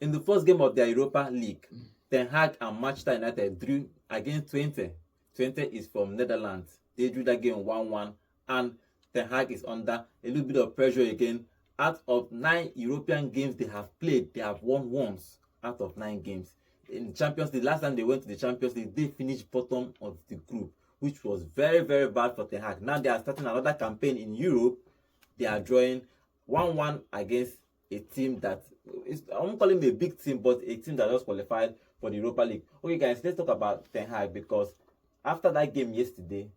In the first game of the Europa League, Ten Hag and Manchester United drew against Twente. Twente is from Netherlands. They drew that game 1-1, and Ten Hag is under a little bit of pressure again. Out of 9 European games they have played, they have won once out of 9 games. In the Champions League, last time they went to the Champions League, they finished bottom of the group, which was very, very bad for Ten Hag. Now they are starting another campaign in Europe. They are drawing 1-1 against a team that is, I won't call him a big team, but a team that just qualified for the Europa League. Okay, guys, let's talk about Ten Hag, because after that game yesterday,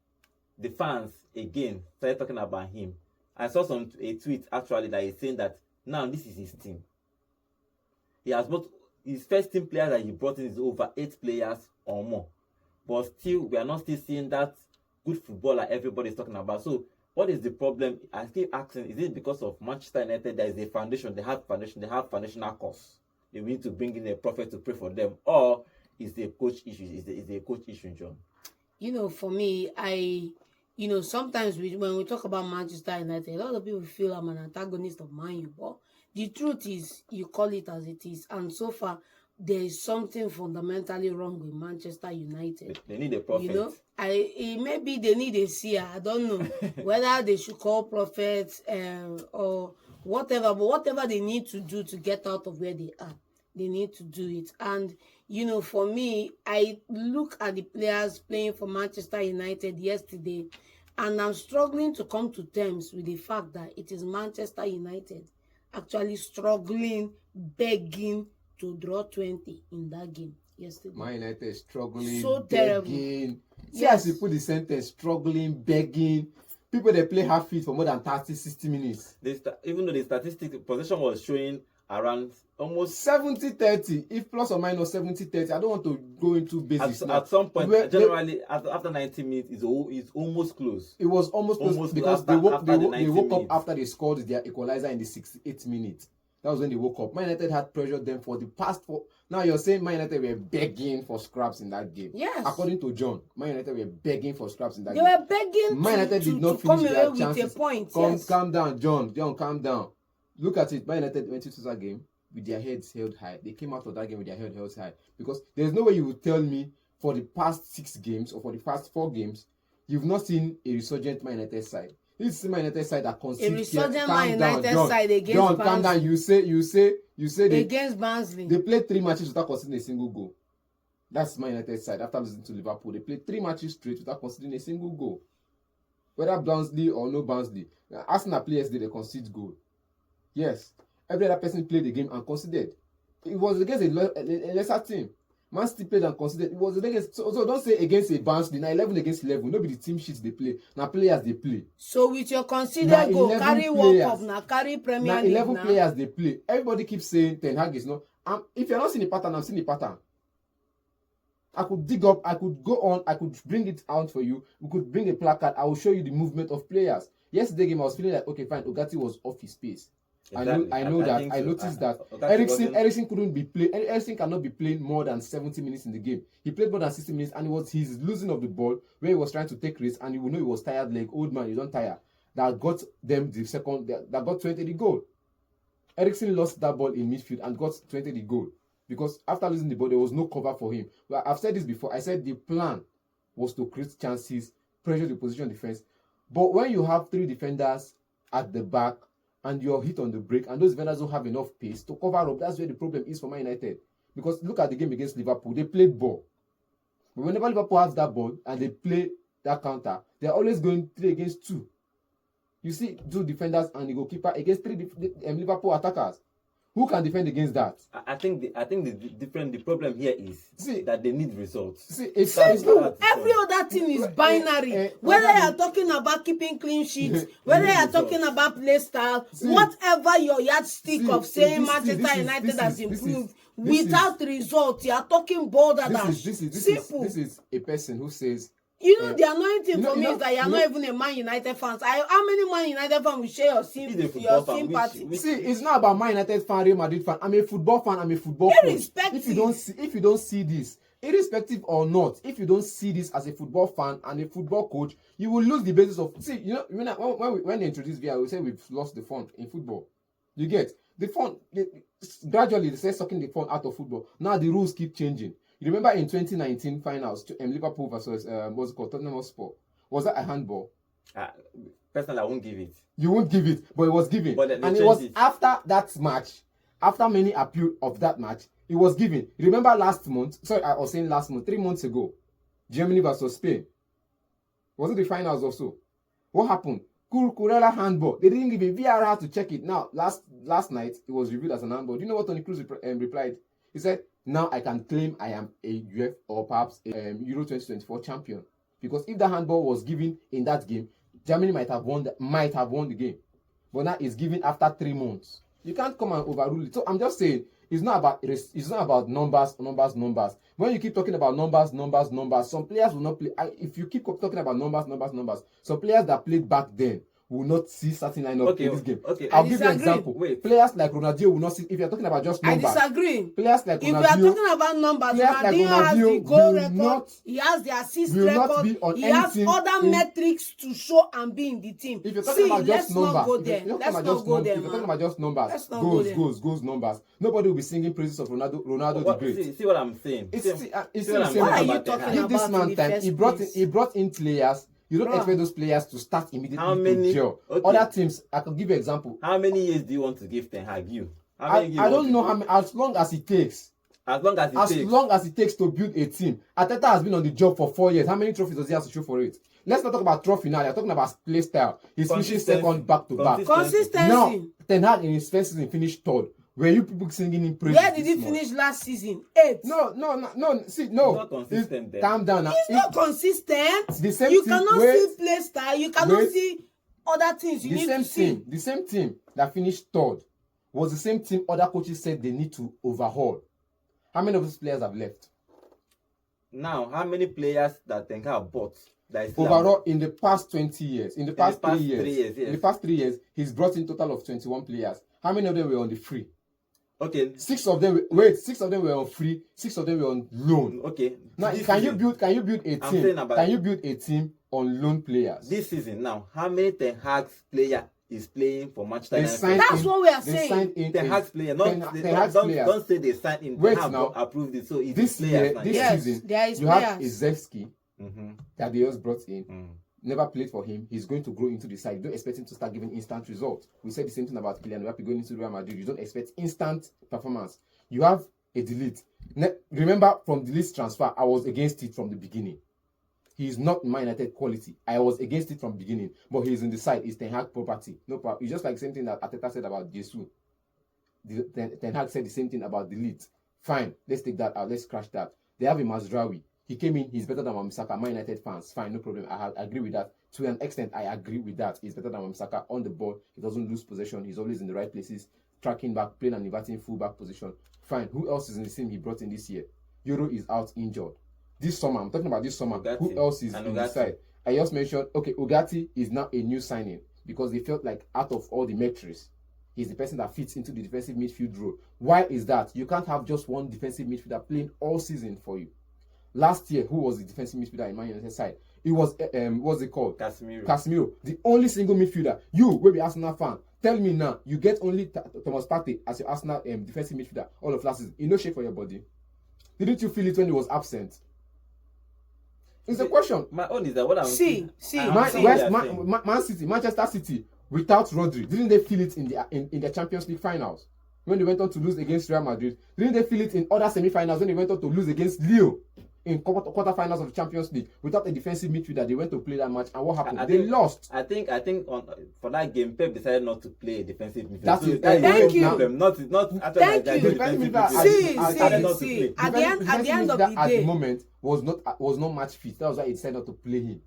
the fans again started talking about him. I saw a tweet actually that is saying that now this is his team. He has brought his first team players that he brought in is over 8 players or more, but still we are not still seeing that good football like everybody is talking about. So what is the problem? I keep asking, is it because of Manchester United there is a foundation, they have foundational costs, they need to bring in a prophet to pray for them, or is the coach issue? Is the coach issue, John? For me, sometimes when we talk about Manchester United, a lot of people feel I'm an antagonist of Man U, but the truth is, you call it as it is, and so far there is something fundamentally wrong with Manchester United. They need a prophet. Maybe they need a seer. I don't know whether they should call prophets or whatever, but whatever they need to do to get out of where they are, they need to do it. And for me, I look at the players playing for Manchester United yesterday, and I'm struggling to come to terms with the fact that it is Manchester United actually struggling, begging to draw Twente in that game yesterday. Man United is struggling, so begging. See, as you put the sentence, struggling, begging. People, they play half fit for more than 30-60 minutes. Even though the statistic possession was showing around almost 70-30, if plus or minus 70-30. I don't want to go into basics at some point. Generally, after 90 minutes, it's almost close. It was almost close because they woke up after they scored their equalizer in the 68th minute. That was when they woke up. Man United had pressured them for the past 4. Now you're saying Man United were begging for scraps in that game. Yes. According to John, Man United were begging for scraps in that game. They were begging Man United did not finish their chances. With a point. Calm down, John. John, calm down. Look at it. Man United went into that game with their heads held high. They came out of that game with their head held high. Because there's no way you would tell me for the past 6 games or for the past 4 games, you've not seen a resurgent Man United side. This is Man United side that concedes. A resurgent Man United side against John, calm down. You say against Barnsley. They played 3 matches without conceding a single goal. That's Man United side. After losing to Liverpool, they played 3 matches straight without conceding a single goal. Whether Barnsley or no Barnsley. Arsenal players did a concede goal. Yes. Every other person played the game and conceded. It was against a lesser team. Man City played and considered. It was against. So don't say against a Barnsley. Now 11 against 11. Nobody team sheets they play. Now players they play. So with your considered goal, carry World Cup now, carry Premier League. Now 11 players they play. Everybody keeps saying Ten Hag is not. If you're not seeing the pattern, I'm seeing the pattern. I could dig up. I could go on. I could bring it out for you. We could bring a placard. I will show you the movement of players. Yesterday game, I was feeling like okay, fine. Ogati was off his pace. Exactly. I noticed that Eriksen couldn't be playing. Eriksen cannot be playing more than 70 minutes in the game. He played more than 60 minutes, and it was his losing of the ball where he was trying to take risks, and you will know he was tired. Like old man, you don't tire. That got them the second. That got Twente the goal. Eriksen lost that ball in midfield and got Twente the goal because after losing the ball, there was no cover for him. Well, I've said this before. I said the plan was to create chances, pressure the position defense. But when you have 3 defenders at the back, and you're hit on the break, and those defenders don't have enough pace to cover up, that's where the problem is for Man United. Because look at the game against Liverpool, they played ball. But whenever Liverpool has that ball and they play that counter, they're always going 3 against 2. You see 2 defenders and the goalkeeper against 3 Liverpool attackers. Who can defend against that? I think the problem here is that they need results. Every other thing is binary. Whether you are talking about keeping clean sheets, whether you are talking about play style, whatever your yardstick of saying Manchester United has improved, without results, you are talking bolder than simple. This is a person who says. The annoying thing for me is that you're not even a Man United fan. How many Man United fans will share your sympathy? See, it's not about Man United fan, Real Madrid fan. I'm a football fan. I'm a football coach. If you don't see this, irrespective or not, if you don't see this as a football fan and a football coach, you will lose the basis of. See, when they introduce VR, we say we've lost the fun in football. You get The fun, gradually they start sucking the fun out of football. Now the rules keep changing. You remember in 2019 finals, Liverpool versus what's it called, Tottenham Hotspur. Was that a handball? Personally, I won't give it. You won't give it, but it was given. But And it was after that match, after many appeal of that match, it was given. You remember last month? Sorry, I was saying last month, 3 months ago, Germany versus Spain. Was it the finals or so? What happened? Kurela handball. They didn't give a VAR to check it. Now, last night, it was reviewed as an handball. Do you know what Toni Kroos replied? He said, now I can claim I am a UEFA or perhaps a Euro 2024 champion. Because if the handball was given in that game, Germany might have won the game. But now it's given after 3 months. You can't come and overrule it. So I'm just saying, it's not about numbers. When you keep talking about numbers, some players will not play. If you keep talking about numbers, some players that played back then will not see certain lineup in this game. Okay. I'll give you an example. Players like Ronaldinho will not see. If you're talking about just numbers, I disagree. Players like if we Ronaldinho, are talking about numbers, Ronaldinho has the goal record, he has the assist record, he has other metrics to show and be in the team. If you're talking about just numbers, not go there. Let's not go there. If you're talking about just numbers, goals, numbers, nobody will be singing praises of Ronaldo the Great. See what I'm saying? What are you talking about? This man time, he brought in players. You don't expect those players to start immediately to gel. Other teams, I can give you an example. How many years do you want to give Ten Hag? I don't know how many, as long as it takes. As long as it takes to build a team. Arteta has been on the job for 4 years. How many trophies does he have to show for it? Let's not talk about trophy now. You're talking about play style. He's finishing second back to back. Consistency. Now, Ten Hag in his first season finished third. Were you people singing in praise? Where did he finish last season? 8th. No. See, no. He's not consistent there. Calm down. He's not consistent. The same you team, cannot see play style. You cannot see other things you need to see. The same team that finished third was the same team other coaches said they need to overhaul. How many of those players have left? Now, how many players that Ten Hag bought? Overall, in the past 20 years, in the past 3 years, yes. in the past 3 years, he's brought in total of 21 players. How many of them were on the free? Okay. 6 of them were on free, 6 of them were on loan. Okay. Now, can you build a team? Can you build a team on loan players? This season now, how many Ten Hag's player is playing for Manchester United? That's what we are saying. Ten Hag's player, don't say they signed in. Wait now, approved it. So it's this season, you have Izevski that they just brought in. Never played for him. He's going to grow into the side. You don't expect him to start giving instant results. We said the same thing about Kylian Mbappe going into Real Madrid. You don't expect instant performance. You have a delete. Remember, from Delite's transfer, I was against it from the beginning. He is not Man United quality. I was against it from the beginning. But he's in the side. It's Ten Hag property. No problem. It's just like the same thing that Arteta said about Jesus. Ten Hag said the same thing about Delete. Fine. Let's take that out. Let's crash that. They have a Mazraoui. He came in, he's better than Wan-Bissaka. Man United fans, fine, no problem. I agree with that. To an extent, I agree with that. He's better than Wan-Bissaka on the ball. He doesn't lose possession. He's always in the right places, tracking back, playing and inverting full-back position. Fine. Who else is in the team he brought in this year? Euro is out injured. This summer, I'm talking about this summer. Ugati. Who else is in the side? I just mentioned, Ugati is now a new signing because they felt like out of all the metrics, he's the person that fits into the defensive midfield role. Why is that? You can't have just one defensive midfielder playing all season for you. Last year, who was the defensive midfielder in Man United side? It was what's it called? Casemiro. The only single midfielder. You, will be Arsenal fan. Tell me now, you get only Thomas Partey as your Arsenal defensive midfielder all of last season. In no shape for your body. Didn't you feel it when he was absent? It's a question. My own is that what I'm see. Man City, Manchester City, without Rodri, didn't they feel it in the Champions League finals when they went on to lose against Real Madrid? Didn't they feel it in other semi-finals when they went on to lose against Lille? In quarterfinals of the Champions League, without a defensive midfielder, they went to play that match, and what happened? They lost. I think for that game, Pep decided not to play a defensive midfielder. That's it. Thank you. Not Thank you. See, at the end of the day, at the moment was not match fit. That was why he decided not to play him.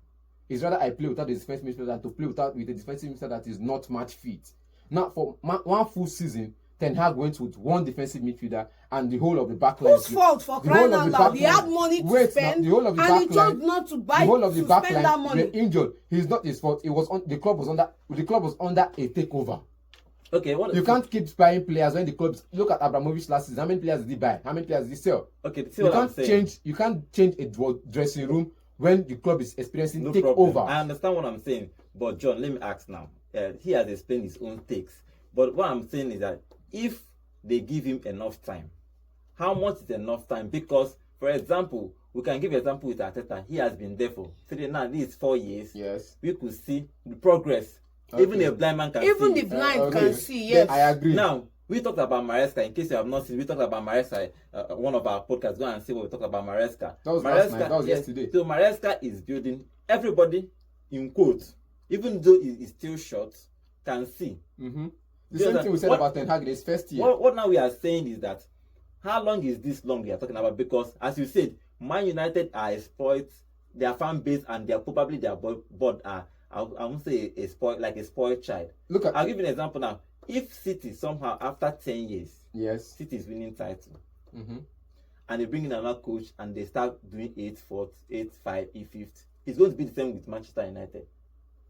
It's rather I play without the defensive midfielder than to play with a defensive midfielder that is not match fit. Now, for one full season, Ten Hag went with one defensive midfielder and the whole of the back line. Whose fault for crying out loud? He had money to spend, and he chose not to buy. The whole of the back line that money. were injured. It's not his fault. It was the club was under a takeover. Okay, you can't keep buying players when the clubs. Look at Abramovich last season. How many players did he buy? How many players did he sell? Okay, see what I'm saying. You can't change a dressing room when the club is experiencing no takeover. Problem. I understand what I'm saying, but John, let me ask now. He has explained his own takes, but what I'm saying is that if they give him enough time. How much is enough time? Because, for example, we can give example with Arteta. He has been there for 4 years. Yes. We could see the progress. Okay. Even a blind man can Even see. the blind Okay. can see, yes. I agree. Now, we talked about Maresca. In case you have not seen, we talked about Maresca. One of our podcasts. Go and see what we talked about Maresca. That was Maresca, last night. That was yes. yesterday. So Maresca is building. Everybody, in quotes, even though he is still short, can see. Mm-hmm. The You same know thing we said what- about Ten Hag in his first year. What now we are saying is that how long is this long we are talking about? Because as you said, Man United are exploit their fan base and they are probably their board are I won't say a spoiled child. Look at I'll give you an example now. If City somehow after 10 years, yes. City is winning title, Mm-hmm. and they bring in another coach and they start doing 8-4, 8-5, 8-5, it's going to be the same with Manchester United.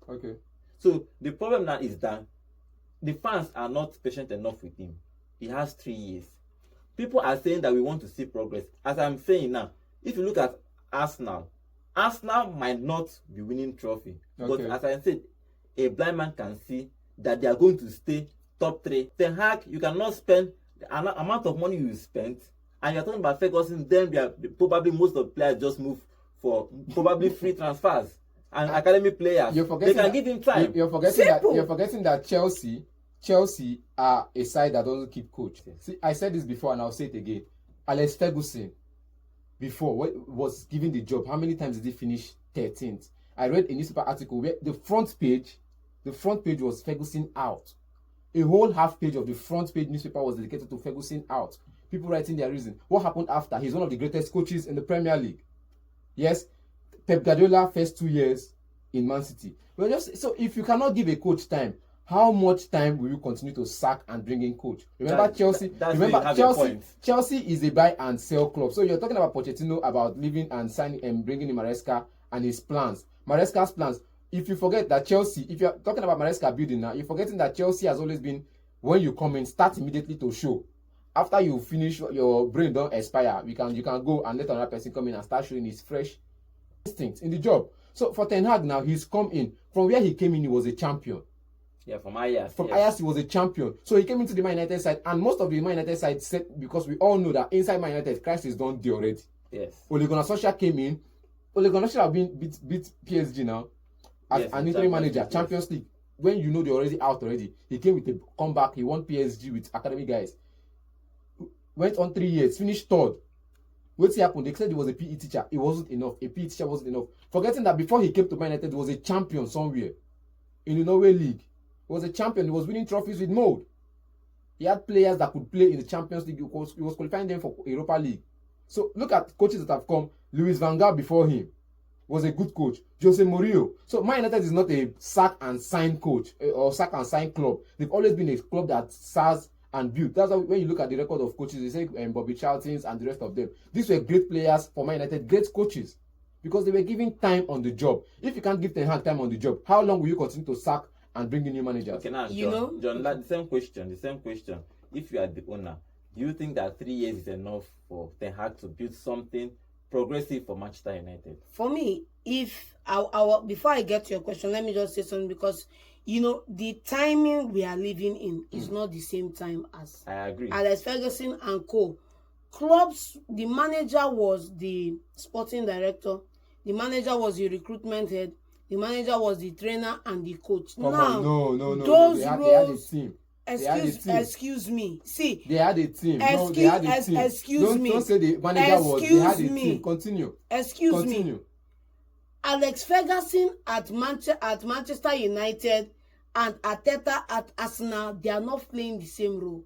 Okay. So the problem now is that the fans are not patient enough with him. He has 3 years. People are saying that we want to see progress. As I'm saying now, if you look at Arsenal might not be winning trophy. Okay. But as I said, a blind man can see that they are going to stay top 3. Ten Hag, you cannot spend the amount of money you spent, and you're talking about Ferguson, then they are probably most of the players just move for probably free transfers and academy players. You're They forgetting can that, give him time. You're forgetting Simple. that. You're forgetting that Chelsea are a side that doesn't keep coach. See, I said this before and I'll say it again. Alex Ferguson, before was given the job, how many times did he finish 13th? I read a newspaper article where the front page was Ferguson out. A whole half page of the front page newspaper was dedicated to Ferguson out. People writing their reason. What happened after? He's one of the greatest coaches in the Premier League. Yes, Pep Guardiola first 2 years in Man City. Well, just so if you cannot give a coach time, how much time will you continue to sack and bring in coach? Remember Chelsea. That's where you have a point. Chelsea is a buy and sell club. So you're talking about Pochettino about leaving and signing and bringing in Maresca and his plans. Maresca's plans. If you forget that Chelsea, if you're talking about Maresca building now, you're forgetting that Chelsea has always been, when you come in, start immediately to show. After you finish, your brain don't expire. You can go and let another person come in and start showing his fresh instincts in the job. So for Ten Hag now, he's come in. From where he came in, he was a champion. Yeah, from Ajax. From yes. Ajax, he was a champion. So he came into the Man United side, and most of the Man United side said, because we all know that inside Man United, Christ is done there already. Yes. Ole Gunnar Solskjaer came in. Ole Gunnar Solskjaer have been beat PSG now as Yes, an in interim Champions manager, League, Champions League. When you know they're already out already, he came with a comeback. He won PSG with academy guys. Went on 3 years, finished third. What's happened? They said he was a PE teacher. It wasn't enough. A PE teacher wasn't enough. Forgetting that before he came to Man United, he was a champion somewhere in the Norway League. He was a champion. He was winning trophies with Mode. He had players that could play in the Champions League. He was qualifying them for Europa League. So look at coaches that have come. Louis van Gaal before him was a good coach. Jose Mourinho. So Man United is not a sack and sign coach or sack and sign club. They've always been a club that SARS and built. That's why when you look at the record of coaches, they say Bobby Charlton's and the rest of them. These were great players for Man United, great coaches, because they were giving time on the job. If you can't give Ten Hag time on the job, how long will you continue to sack and bring in new managers? Okay, now, You know? John, the same question. If you are the owner, do you think that 3 years is enough for Ten Hag to build something progressive for Manchester United? For me, if before I get to your question, let me just say something, because the timing we are living in is not the same time as I agree. Alex Ferguson and co. Clubs, the manager was the sporting director, the manager was the recruitment head, the manager was the trainer and the coach. Come Now, on, no. those They had a roles, team. They had a team. excuse me. See, They had a team. No, they had a team. excuse me. Don't say the manager was. They had a Excuse me. team. Continue. excuse me. Continue. Alex Ferguson at Manchester United and Arteta at Arsenal, they are not playing the same role.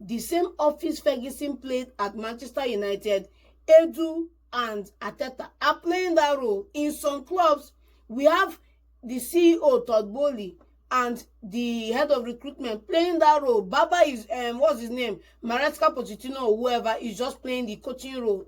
The same office Ferguson played at Manchester United, Edu and Arteta are playing that role. In some clubs, we have the CEO, Todd Bowley, and the head of recruitment playing that role. Baba is, what's his name? Maresca, Pochettino, or whoever is just playing the coaching role.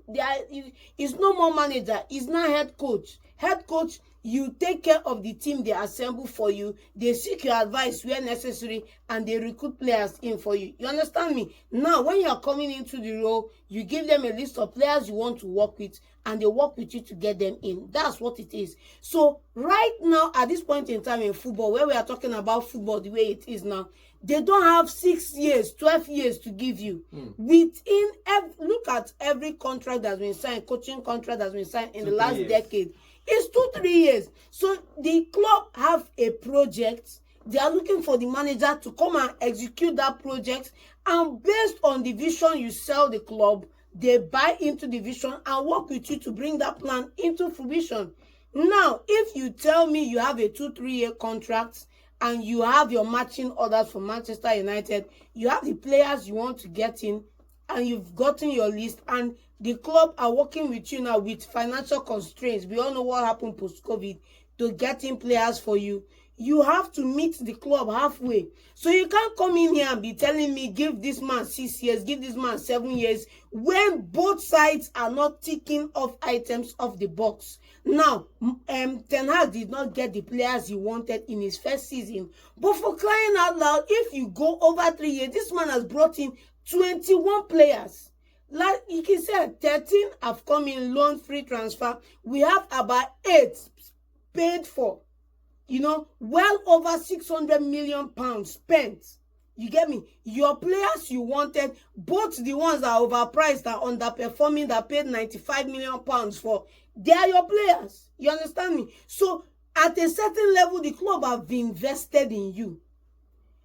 Is no more manager. He's now head coach. Head coach you take care of the team they assemble for you, they seek your advice where necessary, and they recruit players in for you. You understand me? Now, when you are coming into the role, you give them a list of players you want to work with, and they work with you to get them in. That's what it is. So right now, at this point in time in football, where we are talking about football the way it is now, they don't have 6 years, 12 years to give you. Within look at every contract that's been signed, coaching contract that's been signed in the last decade. It's 2-3 years. So the club have a project. They are looking for the manager to come and execute that project. And based on the vision you sell the club, they buy into the vision and work with you to bring that plan into fruition. Now, if you tell me you have a 2-3 year contract, and you have your matching orders for Manchester United, you have the players you want to get in, and you've gotten your list, and the club are working with you now with financial constraints. We all know what happened post-COVID to get in players for you. You have to meet the club halfway. So you can't come in here and be telling me, give this man 6 years, give this man 7 years, when both sides are not ticking off items off the box. Now, Ten Hag did not get the players he wanted in his first season. But for crying out loud, if you go over 3 years, this man has brought in 21 players. Like you can say, 13 have come in loan free transfer. We have about 8 paid for. You know, well over 600 million pounds spent. You get me? Your players you wanted, both the ones that are overpriced, that are underperforming, that paid 95 million pounds for, they are your players. You understand me? So at a certain level, the club have invested in you.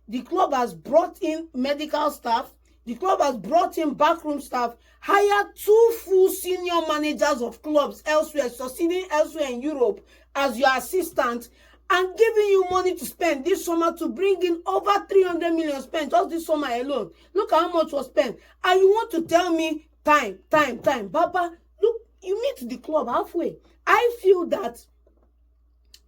The club has brought in medical staff. The club has brought in backroom staff, hired 2 full senior managers of clubs elsewhere, succeeding elsewhere in Europe as your assistant, and giving you money to spend this summer to bring in over 300 million spent just this summer alone. Look at how much was spent. And you want to tell me time. Baba, look, you meet the club halfway. I feel that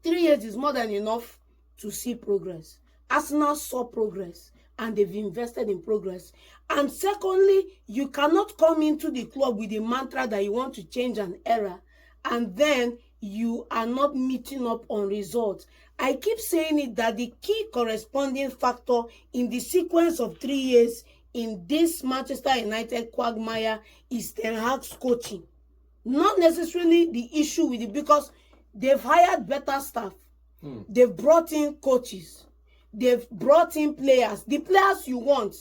3 years is more than enough to see progress. Arsenal saw progress, and they've invested in progress. And secondly, you cannot come into the club with a mantra that you want to change an era, and then you are not meeting up on results. I keep saying it that the key corresponding factor in the sequence of 3 years in this Manchester United quagmire is Ten Hag's coaching. Not necessarily the issue with it, because they've hired better staff. They've brought in coaches. They've brought in players, the players you want,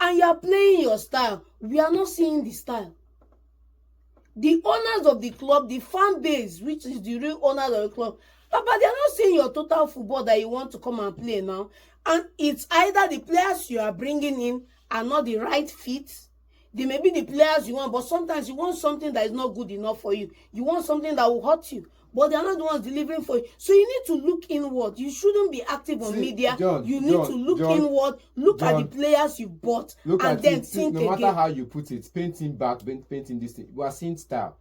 and you are playing your style. We are not seeing the style. The owners of the club, the fan base, which is the real owners of the club, Papa, they are not seeing your total football that you want to come and play now. And it's either the players you are bringing in are not the right fit. They may be the players you want, but sometimes you want something that is not good enough for you. You want something that will hurt you, but they are not the ones delivering for you. So you need to look inward. You shouldn't be active on media. You need to look inward, look at the players you bought, and then think again. No matter how you put it, painting back, painting this thing, we are seeing style.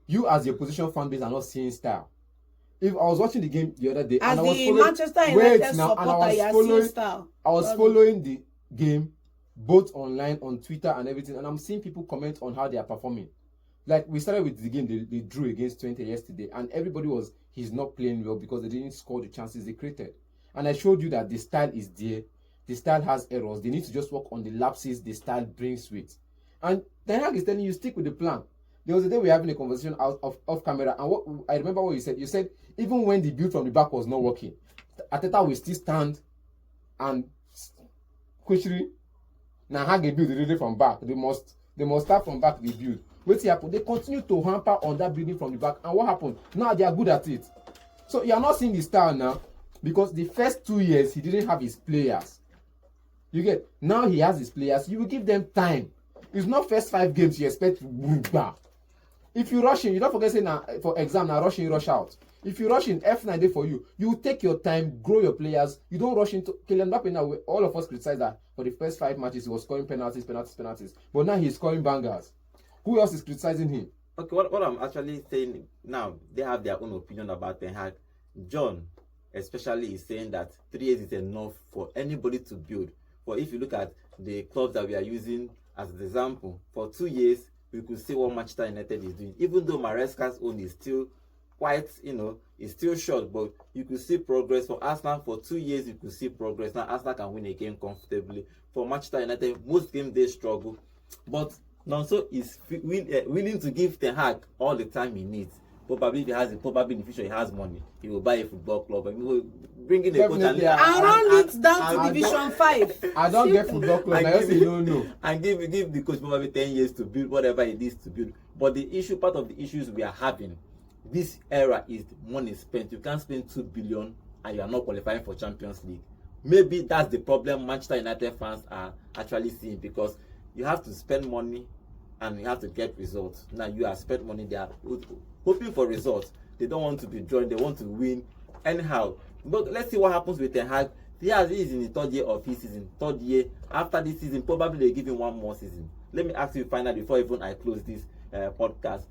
You as the opposition fan base are not seeing style. If I was watching the game the other day, as and I was the Manchester United supporter, you are seeing style. I was following the game both online, on Twitter and everything, and I'm seeing people comment on how they are performing. Like, we started with the game they drew against Twente yesterday, and everybody he's not playing well because they didn't score the chances they created. And I showed you that the style is there. The style has errors. They need to just work on the lapses the style brings with. And Ten Hag is telling you, stick with the plan. There was a day we were having a conversation off camera, and I remember what you said. You said, even when the build from the back was not working, Ateta will still stand and quickly now Hag a build really from back. They must start from back the build. What's happened? They continue to hamper on that building from the back. And what happened? Now they are good at it. So you are not seeing the style now, because the first 2 years he didn't have his players. You get, now he has his players. You will give them time. It's not first 5 games you expect to boom bam. If you rush in, you don't forget saying now for exam now rush in, rush out. If you rush in, F9 day for you. You take your time, grow your players. You don't rush into Kylian Mbappe now. All of us criticize that for the first 5 matches he was scoring penalties. But now he's scoring bangers. Who else is criticizing him? Okay, what I'm actually saying now, they have their own opinion about Ten Hag. John, especially, is saying that 3 years is enough for anybody to build. But if you look at the clubs that we are using as an example, for 2 years, we could see what Manchester United is doing. Even though Maresca's own is still quite, it's still short, but you could see progress. For Arsenal, for 2 years, you could see progress. Now, Arsenal can win a game comfortably. For Manchester United, most games they struggle. But Nonso is willing to give Ten Hag all the time he needs. Probably in the future he has money, he will buy a football club and he will bring in a coach and run it down to Division 5. I don't get football club. I just say no. And give the coach probably 10 years to build whatever it is to build. But part of the issues we are having this era is money spent. You can't spend 2 billion and you are not qualifying for Champions League. Maybe that's the problem Manchester United fans are actually seeing, because you have to spend money and you have to get results. Now you have spent money, they are hoping for results. They don't want to be joined, they want to win anyhow. But let's see what happens with Ten Hag. He is in the 3rd year of his season. 3rd year, after this season, probably they give him 1 more season. Let me ask you finally before even I close this podcast.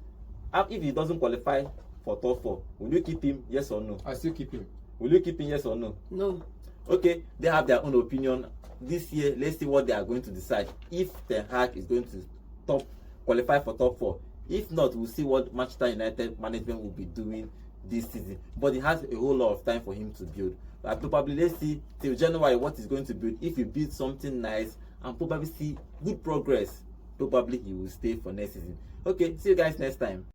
If he doesn't qualify for top 4, will you keep him, yes or no? I still keep him. Will you keep him, yes or no? No. Okay, they have their own opinion. This year, let's see what they are going to decide. If Ten Hag is going to qualify for top 4. If not, we'll see what Manchester United management will be doing this season. But he has a whole lot of time for him to build. But probably let's see till January what he's going to build. If he builds something nice and probably see good progress, probably he will stay for next season. Okay, see you guys next time.